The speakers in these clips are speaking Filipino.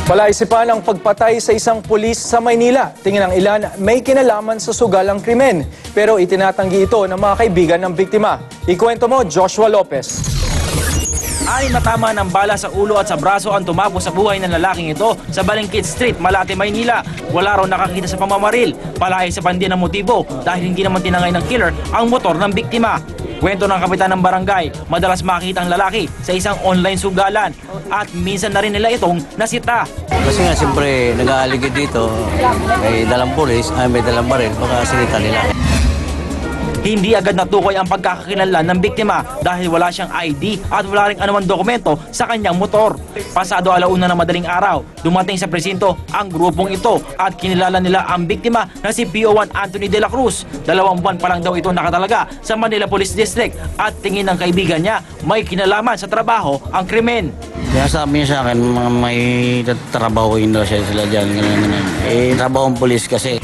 Palaisipan ang pagpatay sa isang pulis sa Maynila. Tingin ng ilan, may kinalaman sa sugalang krimen. Pero itinatanggi ito ng mga kaibigan ng biktima. Ikwento mo, Joshua Lopez. Anim na tama ng bala sa ulo at sa braso ang tumapos sa buhay ng lalaking ito sa Balingkit Street, Malate, Maynila. Wala raw nakakita sa pamamaril. Palaisipan din ang motibo dahil hindi naman tinangay ng killer ang motor ng biktima. Kwento ng kapitan ng barangay, madalas makita ang lalaki sa isang online sugalan at minsan na rin nila itong nasita. Kasi nga siyempre nag-aaligid dito, may dalang pulis, may dalang baril, baka sinita nila. Hindi agad natukoy ang pagkakakilanlan ng biktima dahil wala siyang ID at wala ring anumang dokumento sa kanyang motor. Pasado 1:00 ng madaling araw, dumating sa presinto ang grupong ito at kinilala nila ang biktima na si PO1 Anthony De La Cruz. 2 buwan pa lang daw ito nakatalaga sa Manila Police District at tingin ng kaibigan niya may kinalaman sa trabaho ang krimen. Kaya sabi niya sa akin, may trabahuin daw sila dyan, ganun. Trabahong pulis kasi.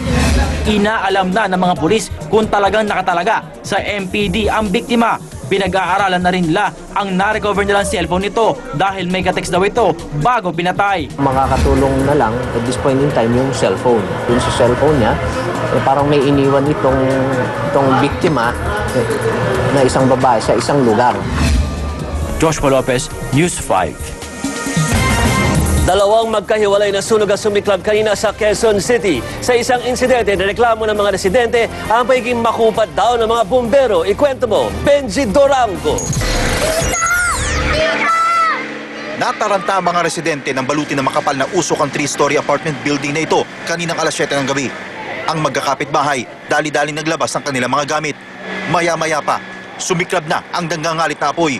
Inaalam na ng mga pulis kung talagang nakatalaga sa MPD ang biktima. Pinag-aaralan na rin nila ang na-recover nilang cellphone nito dahil may ka-text daw ito bago pinatay. Makakatulong na lang at this point in time yung cellphone. Yung sa cellphone niya, parang may iniwan itong biktima na isang babae sa isang lugar. Joshua Lopez, News 5. Dalawang magkahiwalay na sunog ang sumiklab kanina sa Quezon City. Sa isang insidente, nireklamo ng mga residente ang pagiging makupat daw ng mga bumbero. Ikwento mo, Benji Dorango. Nataranta ang mga residente ng baluti na makapal na usok ang 3-story apartment building na ito kaninang 7:00 ng gabi. Ang magkakapitbahay, dali-dali naglabas ng kanilang mga gamit. Maya-maya pa, sumiklab na ang nanggangalit na apoy.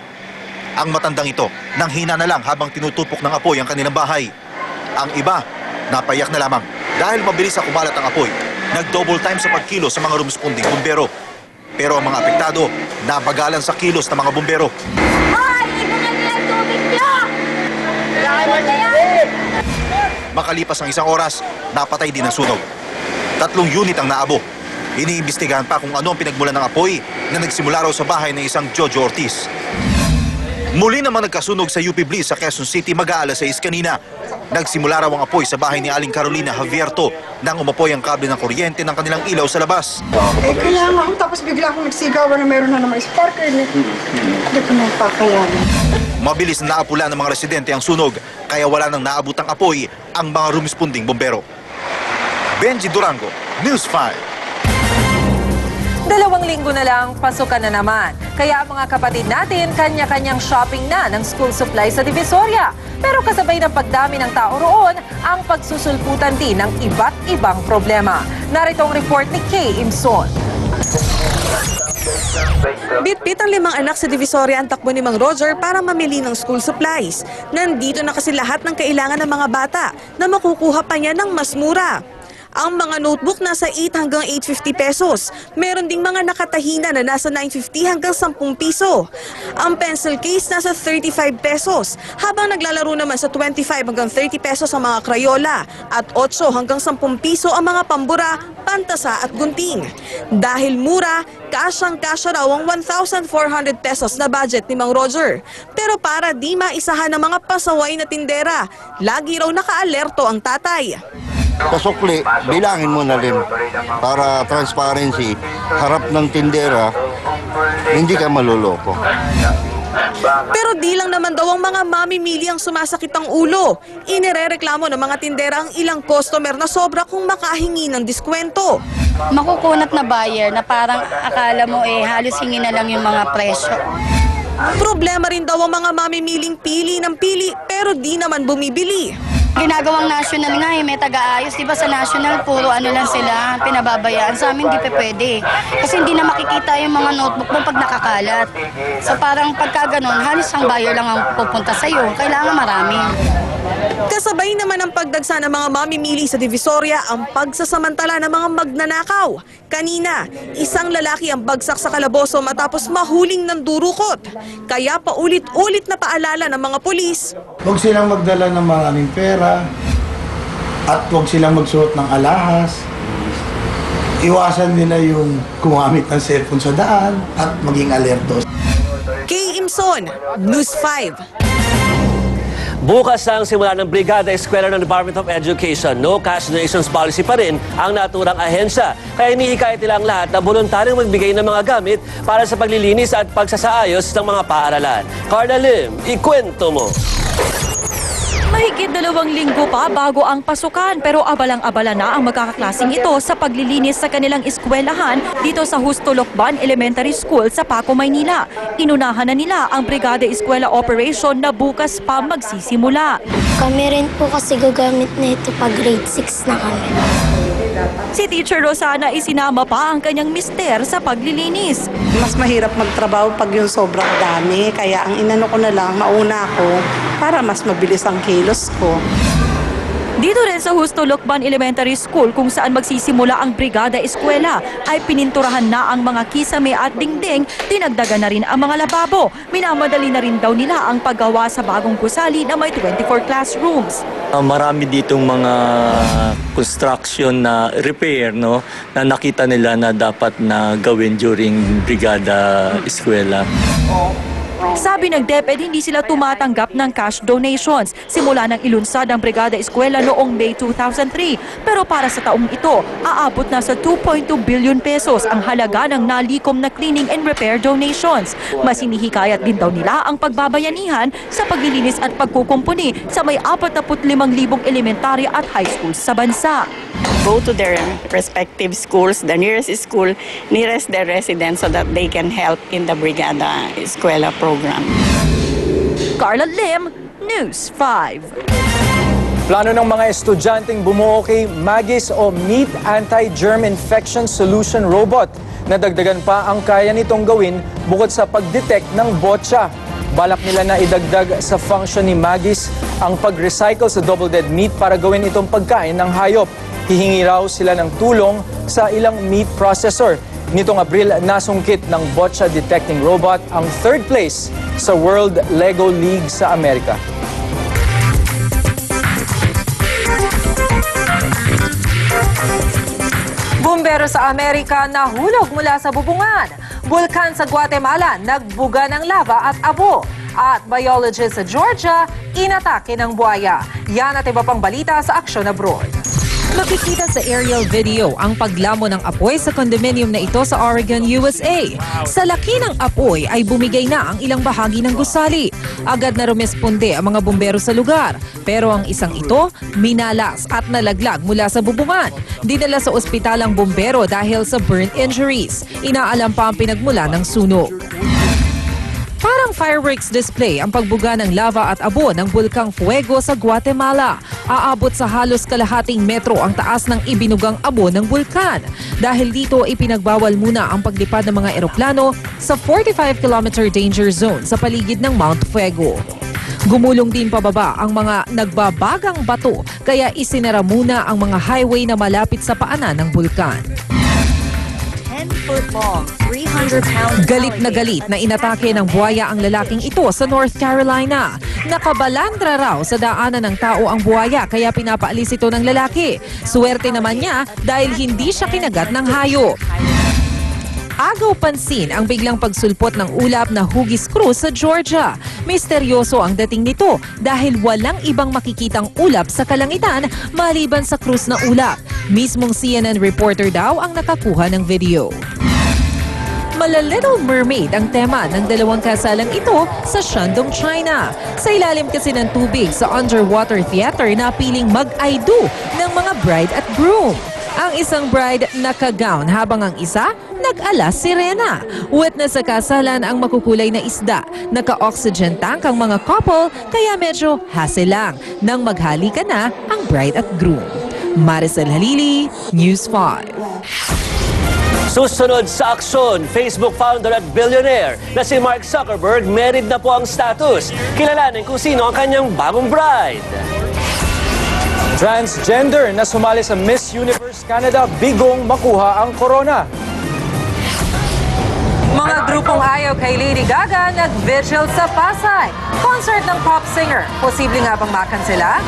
Ang matandang ito, nang hina na lang habang tinutupok ng apoy ang kanilang bahay. Ang iba, napayak na lamang dahil mabilis na kumalat ang apoy. Nag-double time sa pagkilos sa mga responding bumbero. Pero ang mga apektado, nabagalan sa kilos ng mga bumbero. Makalipas ang 1 oras, napatay din ang sunog. 3 unit ang naabo. Iniimbestigahan pa kung ano ang pinagmulan ng apoy na nagsimula raw sa bahay ng isang Jojo Ortiz. Muli naman nagkasunog sa UP Bliss sa Quezon City mag-aalas 6 kanina. Nagsimula raw ang apoy sa bahay ni Aling Carolina Javierto nang umapoy ang kable ng kuryente ng kanilang ilaw sa labas. Kaya nga ako, tapos bigla akong nagsigawan na meron na naman sparkler. Hindi ko na pakayanin. Mabilis na naapula ng mga residente ang sunog, kaya wala nang naabutang apoy ang mga rumisponding bombero. Benji Durango, News 5. 2 linggo na lang, pasukan na naman. Kaya ang mga kapatid natin, kanya-kanyang shopping na ng school supply sa Divisoria. Pero kasabay ng pagdami ng tao roon, ang pagsusulputan din ng iba't ibang problema. Narito ang report ni Kay Imson. Bitbit ang 5 anak sa Divisoria ang takbo ni Mang Roger para mamili ng school supplies. Nandito na kasi lahat ng kailangan ng mga bata na makukuha pa niya ng mas mura. Ang mga notebook nasa 8 hanggang 850 pesos. Meron ding mga nakatahina na nasa 950 hanggang 10 piso. Ang pencil case nasa 35 pesos. Habang naglalaro naman sa 25 hanggang 30 pesos ang mga krayola at 8 hanggang 10 piso ang mga pambura, pantasa at gunting. Dahil mura, kasyang-kasya raw ang 1,400 pesos na budget ni Mang Roger. Pero para di maisahan ng mga pasaway na tindera, lagi raw nakaalerto ang tatay. Pasukli, bilangin mo na rin para transparency, harap ng tindera, hindi ka maluloko. Pero di lang naman daw ang mga mamimili ang sumasakit ang ulo. Inirereklamo ng mga tindera ang ilang customer na sobra kung makahingi ng diskwento. Makukunat na buyer na parang akala mo halos hingi na lang yung mga presyo. Problema rin daw ang mga mamimiling pili ng pili pero di naman bumibili. Ginagawang national nga may taga-ayos. Diba sa national, puro ano lang sila, pinababayaan. Sa amin, di pa pwede. Kasi hindi na makikita yung mga notebook mo pag nakakalat. So parang pagka ganon, halos ang buyer lang ang pupunta sa'yo. Kailangan marami. Kasabay naman ang pagdagsa ng mga mamimili sa Divisoria ang pagsasamantala ng mga magnanakaw. Kanina, isang lalaki ang bagsak sa kalaboso matapos mahuling ng durukot. Kaya paulit-ulit na paalala ng mga pulis. Huwag silang magdala ng maraming pera at huwag silang magsuot ng alahas. Iwasan nila yung gumamit ng cellphone sa daan at maging alerto. Kay Imson, News 5. Bukas ang simula ng Brigada Eskwela ng Department of Education. No cash donations policy pa rin ang naturang ahensya. Kaya inihikayat nila ang lahat na voluntaryong magbigay ng mga gamit para sa paglilinis at pagsasaayos ng mga paaralan. Carla Lim, ikwento mo. Mahigit 2 linggo pa bago ang pasukan pero abalang-abala na ang magkakaklaseng ito sa paglilinis sa kanilang eskwelahan dito sa Justo Locban Elementary School sa Paco, Maynila. Inunahan na nila ang Brigada Eskwela Operation na bukas pa magsisimula. Kami rin po kasi gagamit na ito pag grade 6 na kami. Si Teacher Rosana isinama pa ang kanyang mister sa paglilinis. Mas mahirap magtrabaho pag yung sobrang dami. Kaya ang inano ko na lang, mauna ako para mas mabilis ang kilos ko. Dito rin sa Justo Locban Elementary School kung saan magsisimula ang Brigada Eskwela ay pininturahan na ang mga kisame at dingding, dinagdagan na rin ang mga lababo. Minamadali na rin daw nila ang paggawa sa bagong gusali na may 24 classrooms. Marami ditong mga construction na repair, no, na nakita nila na dapat na gawin during Brigada Eskwela. Sabi ng DepEd, hindi sila tumatanggap ng cash donations simula nang ilunsad ang Brigada Eskwela noong May 2003. Pero para sa taong ito, aabot na sa 2.2 billion pesos ang halaga ng nalikom na cleaning and repair donations. Mas hinihikayat din daw nila ang pagbabayanihan sa paglilinis at pagkukumpuni sa may 45,000 elementarya at high schools sa bansa. Go to their respective schools, the nearest school, nearest their residents so that they can help in the Brigada Eskwela program. Carla Lim, News 5. Plano ng mga estudyanteng bumuo kay Magis o Meat Anti-Germ Infection Solution Robot. Nadagdagan pa ang kaya nitong gawin bukod sa pag-detect ng botcha. Balak nila na idagdag sa function ni Magis ang pag-recycle sa double-dead meat para gawin itong pagkain ng hayop. Hihingi raw sila ng tulong sa ilang meat processor. Nitong Abril, nasungkit ng botcha detecting robot ang 3rd place sa World Lego League sa Amerika. Bumbero sa Amerika nahulog mula sa bubungan. Bulkan sa Guatemala nagbuga ng lava at abo. At biologist sa Georgia, inatake ng buhaya. Yan at iba pang balita sa Aksyon Abroad. Makikita sa aerial video ang paglamo ng apoy sa condominium na ito sa Oregon, USA. Sa laki ng apoy ay bumigay na ang ilang bahagi ng gusali. Agad na rumesponde ang mga bumbero sa lugar. Pero ang isang ito, minalas at nalaglag mula sa bubungan. Dinala sa ospital ang bumbero dahil sa burn injuries. Inaalam pa ang pinagmula ng sunog. Parang fireworks display ang pagbuga ng lava at abo ng Bulkang Fuego sa Guatemala. Aabot sa halos kalahating metro ang taas ng ibinugang abo ng bulkan. Dahil dito, ipinagbawal muna ang paglipad ng mga eroplano sa 45-kilometer danger zone sa paligid ng Mount Fuego. Gumulong din pababa ang mga nagbabagang bato kaya isinara muna ang mga highway na malapit sa paanan ng bulkan. 10-foot long, 300-pound... Galit na inatake ng buhaya ang lalaking ito sa North Carolina. Nakabalandra raw sa daanan ng tao ang buhaya kaya pinapaalis ito ng lalaki. Suwerte naman niya dahil hindi siya kinagat ng hayop. Agaw pansin ang biglang pagsulpot ng ulap na hugis krus sa Georgia. Misteryoso ang dating nito dahil walang ibang makikitang ulap sa kalangitan maliban sa krus na ulap. Mismong CNN reporter daw ang nakakuha ng video. Mala Little Mermaid ang tema ng dalawang kasalang ito sa Shandong, China. Sa ilalim kasi ng tubig sa underwater theater na piling mag-I do ng mga bride at groom. Ang isang bride naka-gown habang ang isa nag-alas sirena. Witness sa kasalan ang makukulay na isda. Naka-oxygen tank ang mga couple kaya medyo hassle lang nang maghalikan na ang bride at groom. Maricel Halili, News 5. Susunod sa aksyon, Facebook founder at billionaire na si Mark Zuckerberg married na po ang status. Kilalanin kung sino ang kanyang bagong bride. Transgender na sumali sa Miss Universe Canada, bigong makuha ang corona. Mga grupong ayaw kay Lady Gaga nag-vigil sa Pasay. Concert ng pop singer. Posible nga bang makansela?